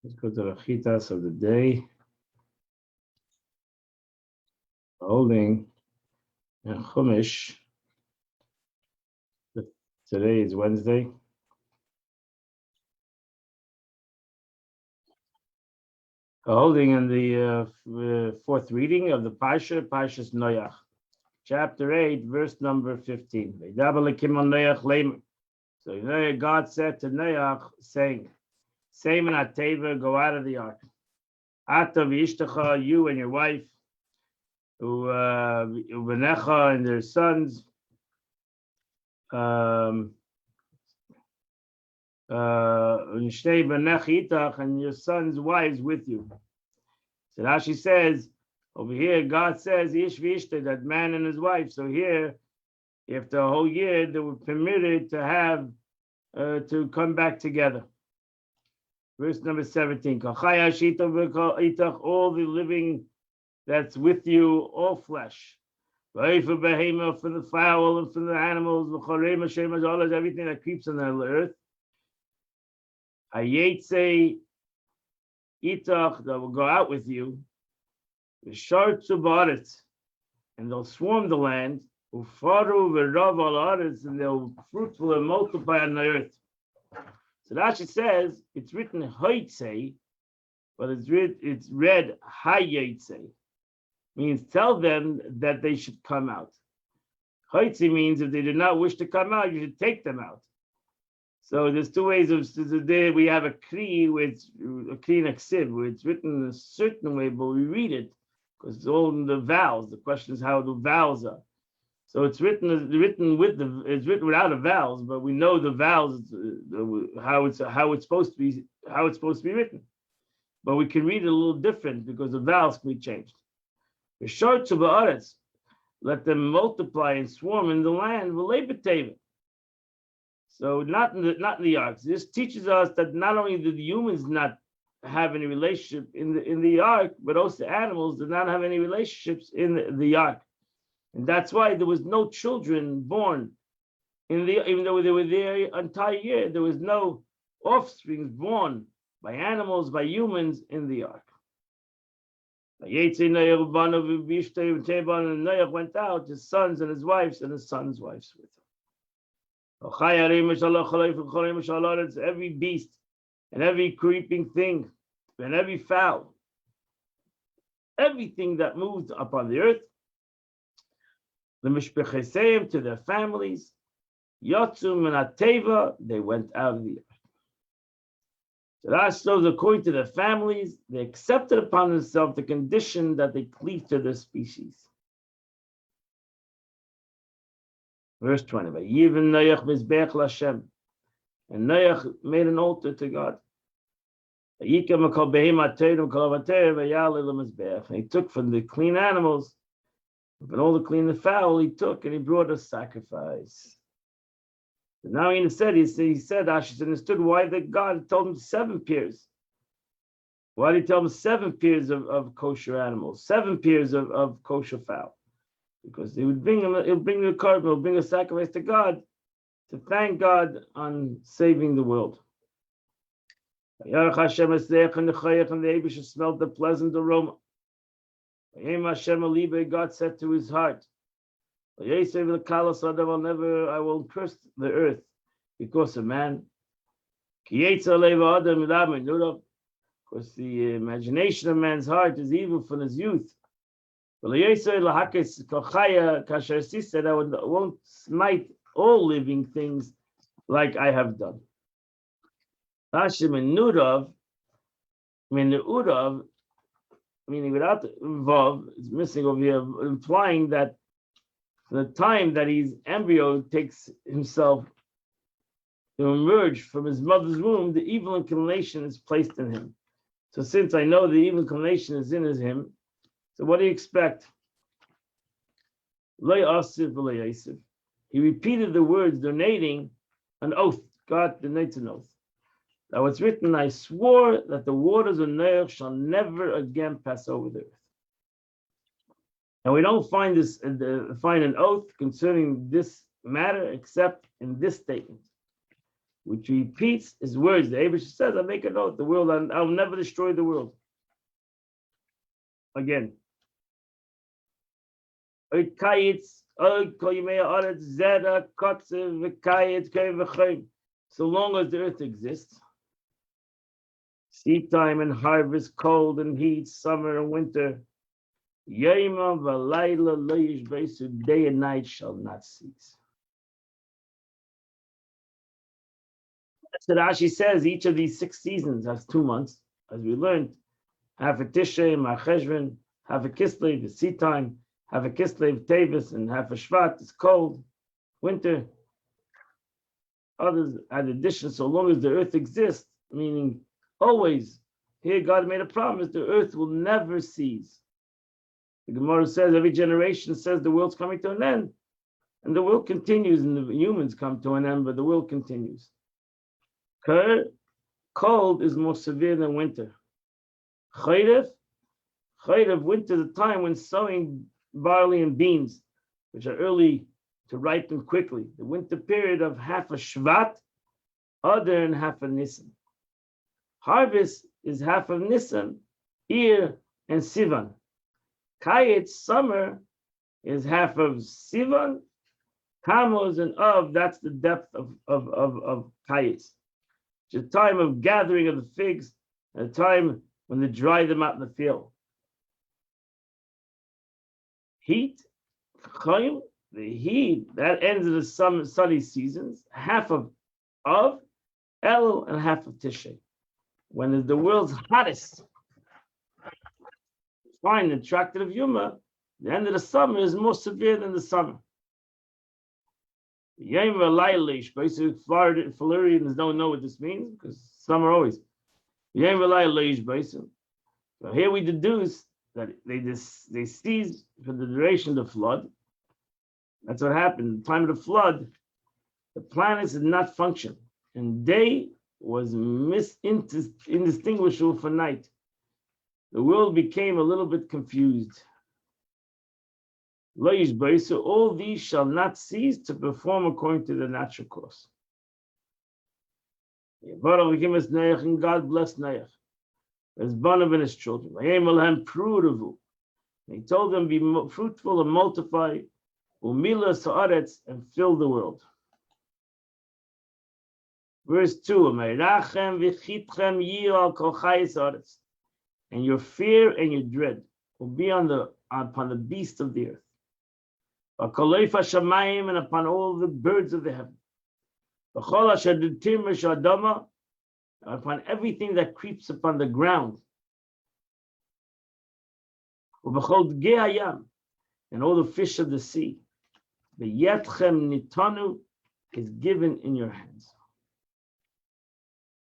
Let's go to the chitas of the day. Holding and Chumash. Today is Wednesday. Holding in the fourth reading of the Parshas Noach, chapter 8, verse number 15. So God said to Noach, saying, Semen Ateva, go out of the ark. Ata v'ishtacha, you and your wife, uvenecha and their sons, and your sons' wives with you. So Rashi says, over here, God says, Ish v'ishta, that man and his wife. So here, if the whole year they were permitted to have, to come back together. Verse number 17, all the living that's with you, all flesh. For the fowl and for the animals, everything that creeps on the earth. Hayetze itach, that will go out with you. The sharts of Aretz, and they'll swarm the land. Ufaru v'rav al Aretz, and they'll fruitful and multiply on the earth. So Rashi says it's written Hayetze, but it's read Hayetze. Means tell them that they should come out. Hayetze means if they do not wish to come out, you should take them out. So there's two ways of today. We have a kri with a kri and a ksiv, where it's written a certain way, but we read it because it's all in the vowels. The question is how the vowels are. So it's written without the vowels, but we know the vowels how it's supposed to be written. But we can read it a little different because the vowels can be changed. The short of the let them multiply and swarm in the land. So not in the ark. This teaches us that not only did the humans not have any relationship in the ark, but also animals did not have any relationships in the ark, and that's why there was no children born even though they were there the entire year. There was no offspring born by animals, by humans in the ark. And Noach went out, his sons and his wives and his sons' wives with him. Every beast and every creeping thing and every fowl, everything that moved upon the earth, the mishpechesem, to their families, yotzum and ateva, they went out of the earth. So that shows, according to their families, they accepted upon themselves the condition that they cleave to their species. Verse 20, even Noach mizbeach l'Hashem, and Noach made an altar to God. And he took from the clean animals, and all the clean fowl he took, and he brought a sacrifice. And now he said, Ashi understood why that God told him 7 pairs. Why did he tell him 7 pairs of kosher animals, 7 pairs of kosher fowl? Because he'll bring the carbon, he'll bring a sacrifice to God to thank God on saving the world. And the Abishah smelled the pleasant aroma. God said to his heart, I will curse the earth because of man. Because the imagination of man's heart is evil from his youth. Said, I won't smite all living things like I have done. Meaning without the vav, it's missing over here, implying that the time that his embryo takes himself to emerge from his mother's womb, the evil inclination is placed in him. So since I know the evil inclination is in him, so what do you expect? He repeated the words donating an oath. God donates an oath. Now it's written, I swore that the waters of Noach shall never again pass over the earth. And we don't find an oath concerning this matter except in this statement. which repeats his words. The Abish says, I make a note, the world, I'll never destroy the world. Again. So long as the earth exists, seed time and harvest, cold and heat, summer and winter, day and night shall not cease. So Rashi says each of these 6 seasons has 2 months, as we learned. Half a Tishrei, Cheshvan, half a Kislev, the seed time, half a Kislev, Tevis, and half a Shvat, it's cold, winter. Others add addition, so long as the earth exists, meaning always. Here God made a promise, the earth will never cease. The Gemara says every generation says the world's coming to an end, and the world continues, and the humans come to an end, but the world continues. Cold is more severe than winter. Chayrev, winter is a time when sowing barley and beans, which are early to ripen quickly. The winter period of half a Shvat, other and half a Nisan. Harvest is half of Nisan, Iyar, and Sivan. Kayet, summer, is half of Sivan, Tammuz, and Av. That's the depth of Kayet. It's a time of gathering of the figs, and a time when they dry them out in the field. Heat, Chayim, the heat, that ends in the sunny seasons, half of Elul, and half of Tishrei. When the world's hottest, fine, attractive of Yuma, the end of the summer is more severe than the summer. Yom V'Laylish, basically Floridians don't know what this means because summer always. Yom V'Laylish, basically. So here we deduce that they cease for the duration of the flood. That's what happened. At the time of the flood, the planets did not function, and day was indistinguishable from night. The world became a little bit confused. So all these shall not cease to perform according to the natural course. And God blessed Noach, as Banav and his children. And he told them, be fruitful and multiply, and fill the world. Verse 2, and your fear and your dread will be upon the beasts of the earth, and upon all the birds of the heaven, and upon everything that creeps upon the ground, and all the fish of the sea. The yetchem nitanu is given in your hands.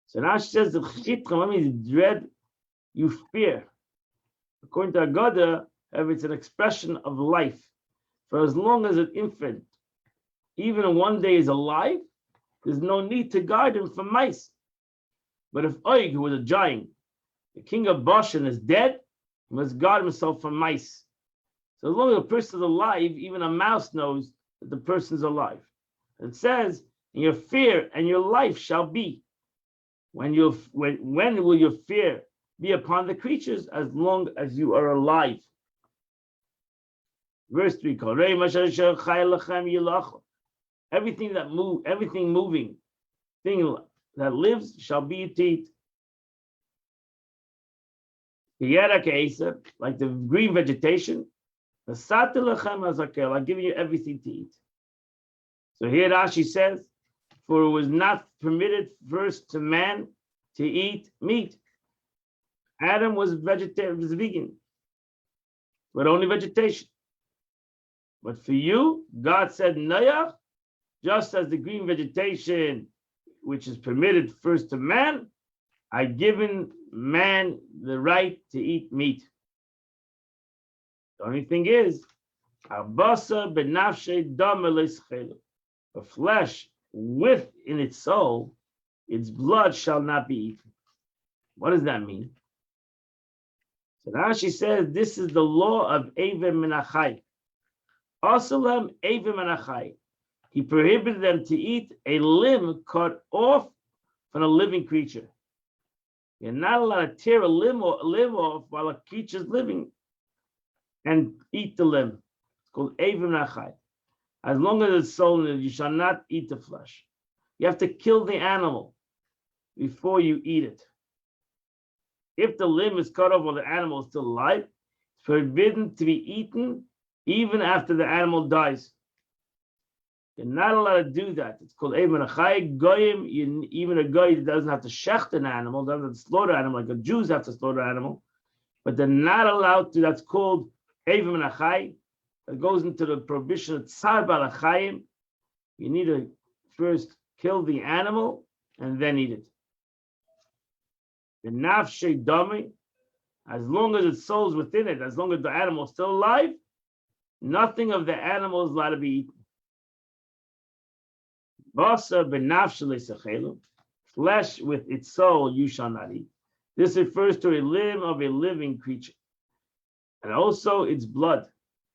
So Rashi says the chitchem means dread, you fear. According to Agada, it's an expression of life. For as long as an infant, even one day, is alive, there's no need to guard him from mice. But if Og, who was a giant, the king of Bashan, is dead, he must guard himself from mice. So as long as a person is alive, even a mouse knows that the person is alive. It says, and your fear and your life shall be. When will your fear be upon the creatures? As long as you are alive. Verse 3, everything moving, thing that lives shall be to eat. Like the green vegetation, I'm giving you everything to eat. So here Rashi says, for it was not permitted first to man to eat meat. Adam was vegan, but only vegetation. But for you, God said, Noach, just as the green vegetation, which is permitted first to man, I've given man the right to eat meat. The only thing is, the flesh within its soul, its blood shall not be eaten. What does that mean? So Rashi says this is the law of Evim Menachai. Asalam Evim Menachai. he prohibited them to eat a limb cut off from a living creature. You're not allowed to tear a limb off while a creature is living and eat the limb. It's called Evim Nachai. As long as it's soul in it, you shall not eat the flesh. You have to kill the animal before you eat it. If the limb is cut off while the animal is still alive, it's forbidden to be eaten even after the animal dies. You're not allowed to do that. It's called Evim Nachai. Goyim, even a goy doesn't have to shecht an animal, doesn't have to slaughter an animal, like the Jews have to slaughter an animal, but they're not allowed to. That's called Evim Nachai. It goes into the prohibition of Tsar Balachayim. You need to first kill the animal and then eat it. The nafshe dami, as long as its soul's within it, as long as the animal is still alive, nothing of the animal is allowed to be eaten. Flesh with its soul you shall not eat. This refers to a limb of a living creature. And also its blood.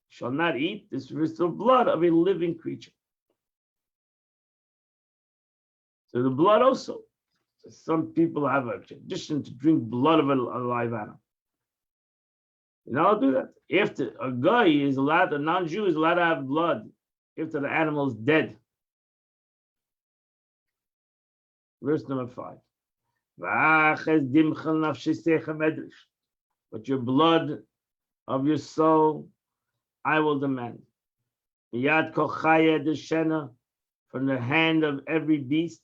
Shall not eat. This refers to the blood of a living creature. So the blood also. So some people have a tradition to drink blood of a live animal. You know, I'll do that. If a guy is allowed, a non-Jew is allowed to have blood if the animal is dead. Verse number 5. But your blood of your soul I will demand. Miyad kochaya deshena, from the hand of every beast,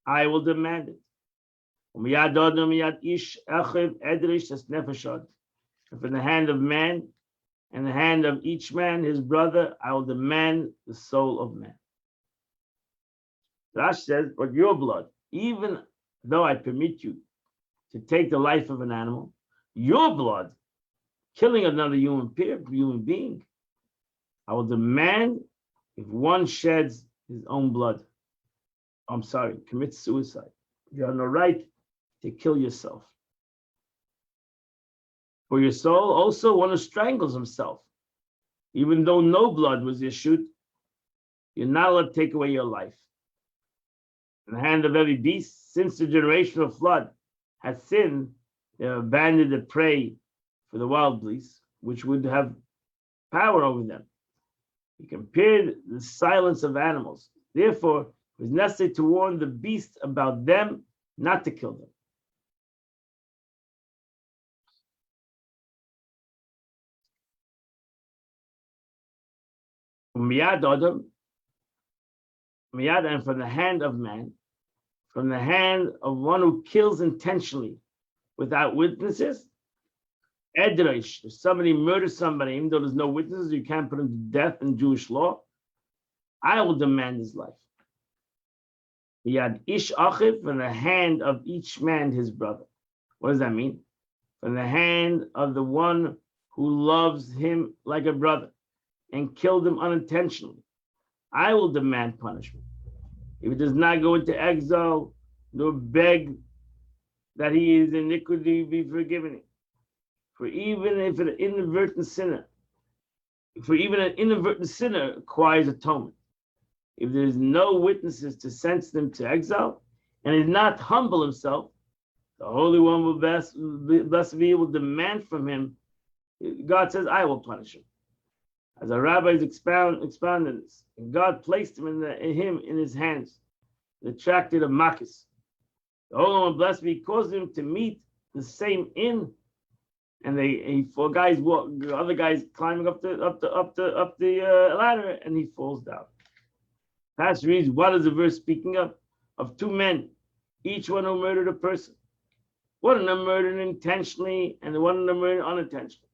I will demand it. Miyad adam miyad ish achiv edrish es nefeshad, and from the hand of man and the hand of each man, his brother, I will demand the soul of man. Rash says, but your blood, even though I permit you to take the life of an animal, your blood, killing another human being, I will demand if one sheds his own blood. Commits suicide. You have no right to kill yourself. For your soul, also one who strangles himself, even though no blood was issued, you're not allowed to take away your life. In the hand of every beast, since the generation of flood has sinned, they have abandoned the prey for the wild beasts, which would have power over them. He compared the silence of animals. Therefore, it was necessary to warn the beast about them, not to kill them. Miyad Adam, Miyad, and from the hand of man, from the hand of one who kills intentionally without witnesses. Edrash, if somebody murders somebody, even though there's no witnesses, you can't put him to death in Jewish law. I will demand his life. Miyad ish achiv, from the hand of each man his brother. What does that mean? From the hand of the one who loves him like a brother and killed him unintentionally, I will demand punishment. If he does not go into exile, nor beg that he is iniquity be forgiven him. For even if an inadvertent sinner acquires atonement, if there is no witnesses to sentence them to exile, and is not humble himself, the Holy One will blessed be will demand from him. God says, I will punish him. As our rabbis expounded this, and God placed him in his hands, the tractate of Makis. The Holy One blessed be caused him to meet the same inn, and four guys walk, other guys climbing up the ladder, and he falls down. Pastor reads, what is the verse speaking of? Of two men, each one who murdered a person. One of them murdered intentionally, and the one of them murdered unintentionally.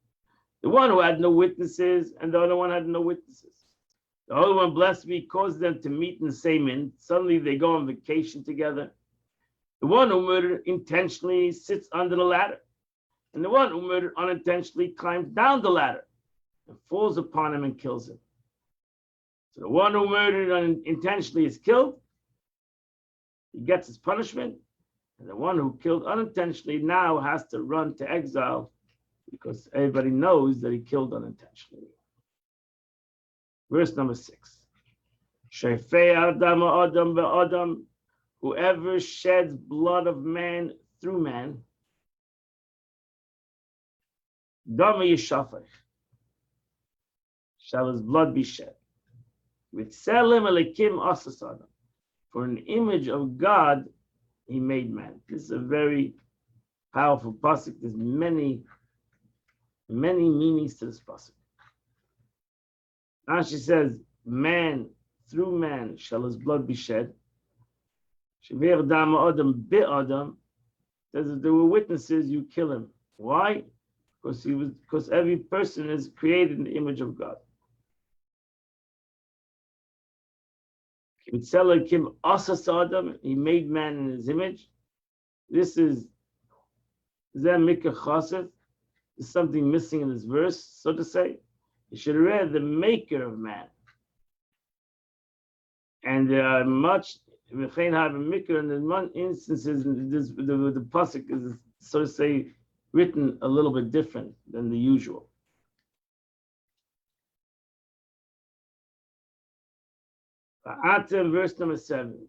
The one who had no witnesses, and the other one had no witnesses. The Holy One, blessed be, caused them to meet in the same inn. Suddenly they go on vacation together. The one who murdered intentionally sits under the ladder, and the one who murdered unintentionally climbs down the ladder and falls upon him and kills him. So the one who murdered unintentionally is killed. He gets his punishment. And the one who killed unintentionally now has to run to exile because everybody knows that he killed unintentionally. Verse number 6. Shefei Adam Adam Adam, whoever sheds blood of man through man, Dama Yishafach, shall his blood be shed. With Selim Elikim Asasana, for an image of God, he made man. This is a very powerful pasuk. There's many meanings to this pasuk. Now she says, man, through man shall his blood be shed. Shevir Dama Adam Bi Adam, says if there were witnesses, you kill him. Why? Because every person is created in the image of God. Kim Asas Adam, he made man in his image. This is Zemika Chassid. There's something missing in this verse, so to say. You should have read the maker of man. And there are much, and in one instances, the pasuk is, so to say, written a little bit different than the usual. Verse number 7.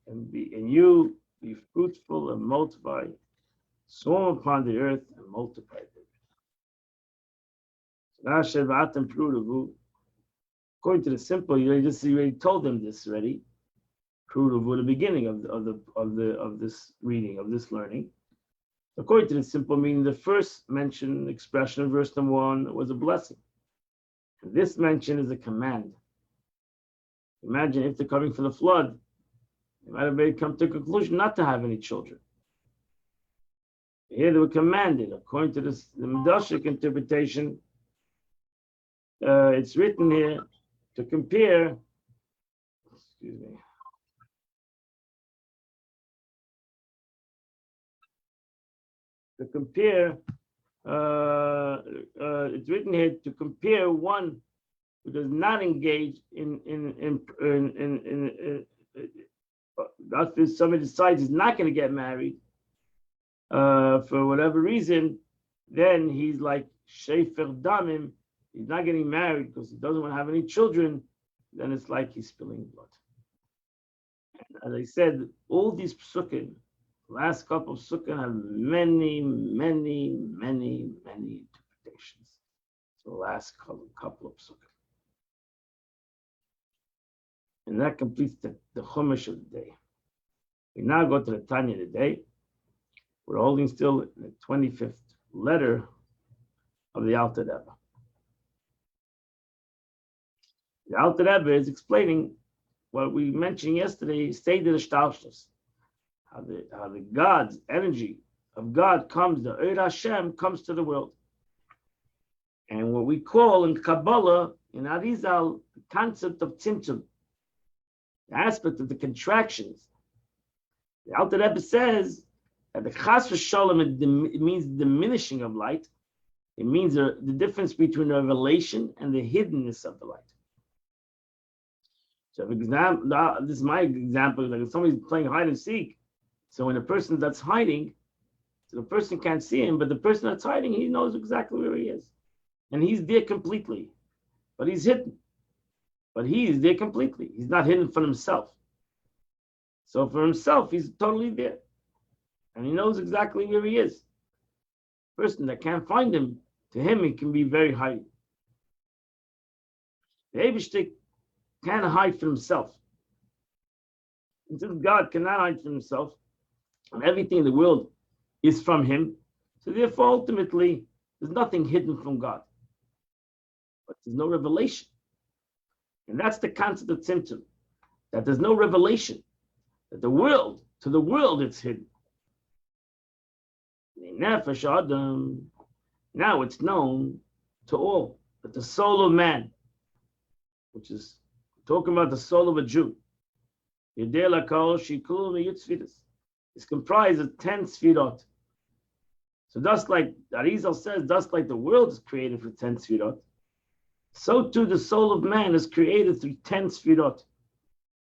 And you be fruitful and multiply, swarm upon the earth and multiply it. According to the simple, you already told them this already. The beginning of this reading, of this learning. According to the simple meaning, the first mention expression of verse number 1 was a blessing. And this mention is a command. Imagine if they're coming for the flood, they might have come to a conclusion not to have any children. Here they were commanded. According to the Midrashic interpretation, it's written here to compare, it's written here to compare one who does not engage if somebody decides he's not going to get married for whatever reason, then he's like Shefer Damim. He's not getting married because he doesn't want to have any children. Then it's like he's spilling blood. And as I said, all these psukim, last couple of psukim, have many interpretations. So the last couple of psukim. And that completes the Chumash of the day. We now go to the Tanya today. We're holding still the 25th letter of the Alter Rebbe. The Alter Rebbe is explaining what we mentioned yesterday, Seder Shtalshlus, how the God's energy of God comes, the Eir Hashem comes to the world. And what we call in Kabbalah, in Arizal, the concept of Tzimtzum, the aspect of the contractions. The Alter Rebbe says that the Chas v'Shalom, it means diminishing of light. It means the difference between revelation and the hiddenness of the light. So, for example, this is my example. Like if somebody's playing hide and seek, so when a person that's hiding, so the person can't see him, but the person that's hiding, he knows exactly where he is, and he's there completely, but he's hidden. But he is there completely. He's not hidden from himself. So for himself, he's totally there, and he knows exactly where he is. Person that can't find him, to him, he can be very hiding. The Eibishter can't hide from himself. And since God cannot hide from himself, and everything in the world is from him, so therefore, ultimately, there's nothing hidden from God. But there's no revelation. And that's the concept of Tzimtzum, that there's no revelation, that to the world, it's hidden. Now it's known to all that the soul of man, which is talking about the soul of a Jew, is comprised of 10 sfirot. So just like Arizal says, just like the world is created for 10 sfirot, so too the soul of man is created through 10 sfirot.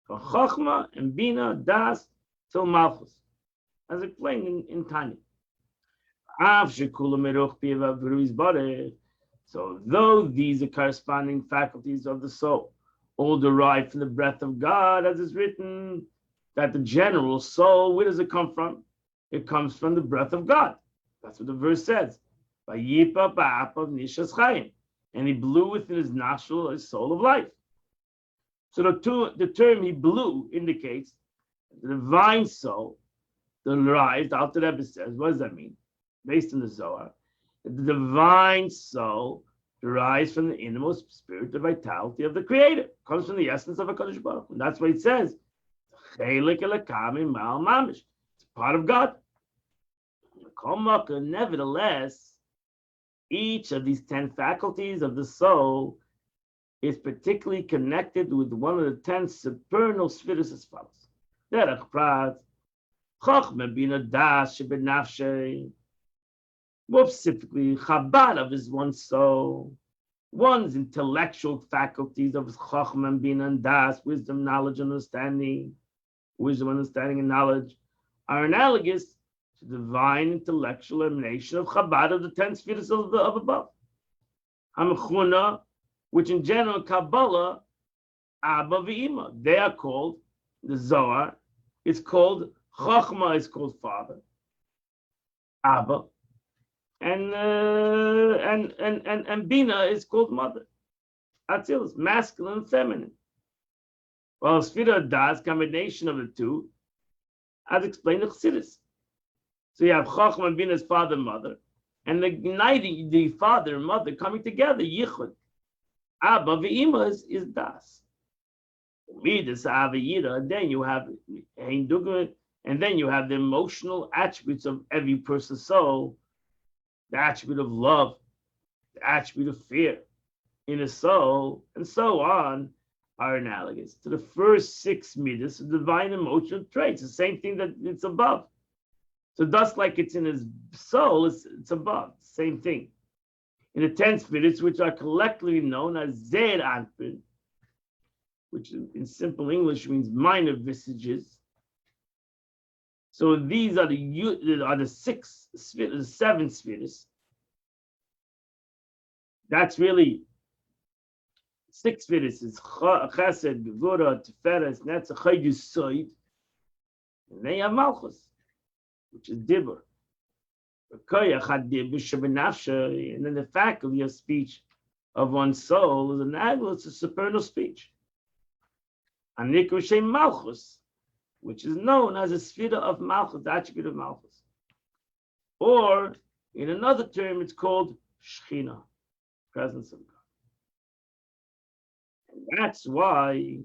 From Chochmah and Bina, Das, till Malchus. As explained in Tanya. So though these are corresponding faculties of the soul, all derived from the breath of God, as is written, that the general soul, where does it come from? It comes from the breath of God. That's what the verse says. Vayipa ba'apav nishas chayim. And he blew within his nostril a soul of life. So the term he blew indicates the divine soul derived, Alter Rebbe says, what does that mean? Based on the Zohar, the divine soul derives from the innermost spirit, the vitality of the Creator. It comes from the essence of HaKadosh Baruch Hu. And that's what it says. It's part of God. Nevertheless, each of these 10 faculties of the soul is particularly connected with one of the 10 supernal spheres as follows. Derech Prat, Chochmah Bina Das Shebenafshei. More specifically, Chabad is one's soul, one's intellectual faculties of Chochmah Bina and Das, wisdom, knowledge, understanding, and knowledge, are analogous to the divine intellectual emanation of Chabad of the 10 spheres of above. Hamechuna, which in general Kabbalah, Abba v'Ima, they are called, the Zohar is called, Chochmah is called father, Abba, and Bina is called mother. Atzilus, masculine and feminine. Well, Sfira Das, combination of the two, as explained in Chassidus. So you have Chochmah and Bina as father and mother, and the uniting the father and mother coming together, Yichud. Abba v'Ima is Das. Midas Avayira, then you have Hein Dugma, and then you have the emotional attributes of every person's soul, the attribute of love, the attribute of fear in his soul, and so on, are analogous to the first 6 midas of divine emotional traits, the same thing that it's above. So thus, like it's in his soul, it's above, same thing. In the 10 spirits, which are collectively known as Zer Anpin, which in simple English means minor visages. So these are the 6 spheres, the 7 spheres. That's really 6 spheres. It's Chesed, Gevura, Tiferes, Netzach, Chaydu, Soid. And then you have Malchus, which is Dibur. And then the faculty of speech of one's soul is analogous to supernal speech. And Nikrushay Malchus, which is known as a sphere of Malchus, the attribute of Malchus. Or, in another term, it's called Shechina, presence of God. And that's why,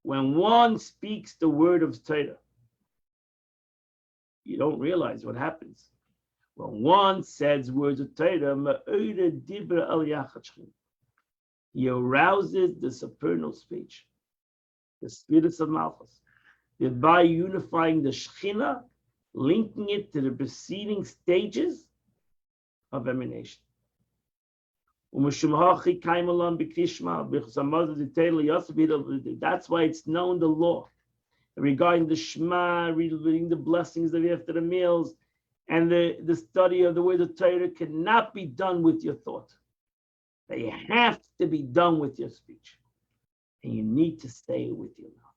when one speaks the word of Torah, you don't realize what happens. When one says words of Torah, he arouses the supernal speech, the spirits of Malchus, thereby unifying the Shechina, linking it to the preceding stages of emanation. That's why it's known the law regarding the Shema, reading the blessings of after the meals, and the study of the word of Torah cannot be done with your thought. They have to be done with your speech. And you need to say it with your mouth.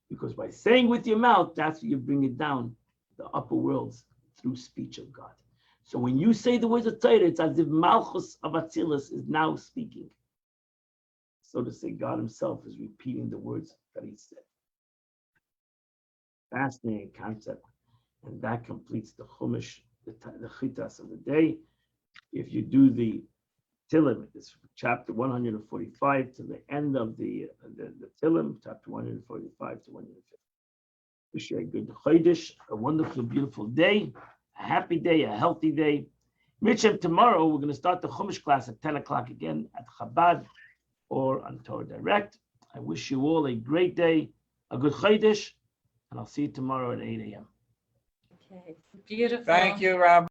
Because by saying with your mouth, that's when you bring it down the upper worlds through speech of God. So when you say the words of Torah, it's as if Malchus of Atzilus is now speaking. So to say, God himself is repeating the words that he said. Fascinating concept. And that completes the Chumash, the Chitas of the day. If you do the Tilim, it's chapter 145 to the end of the Tilim, chapter 145 to 150. Wish you a good Chodesh, a wonderful, beautiful day, a happy day, a healthy day. Mitchem, tomorrow we're going to start the Chumash class at 10 o'clock again at Chabad or on Torah Direct. I wish you all a great day, a good Chodesh, and I'll see you tomorrow at 8 a.m. Okay, beautiful. Thank you, Rabbi.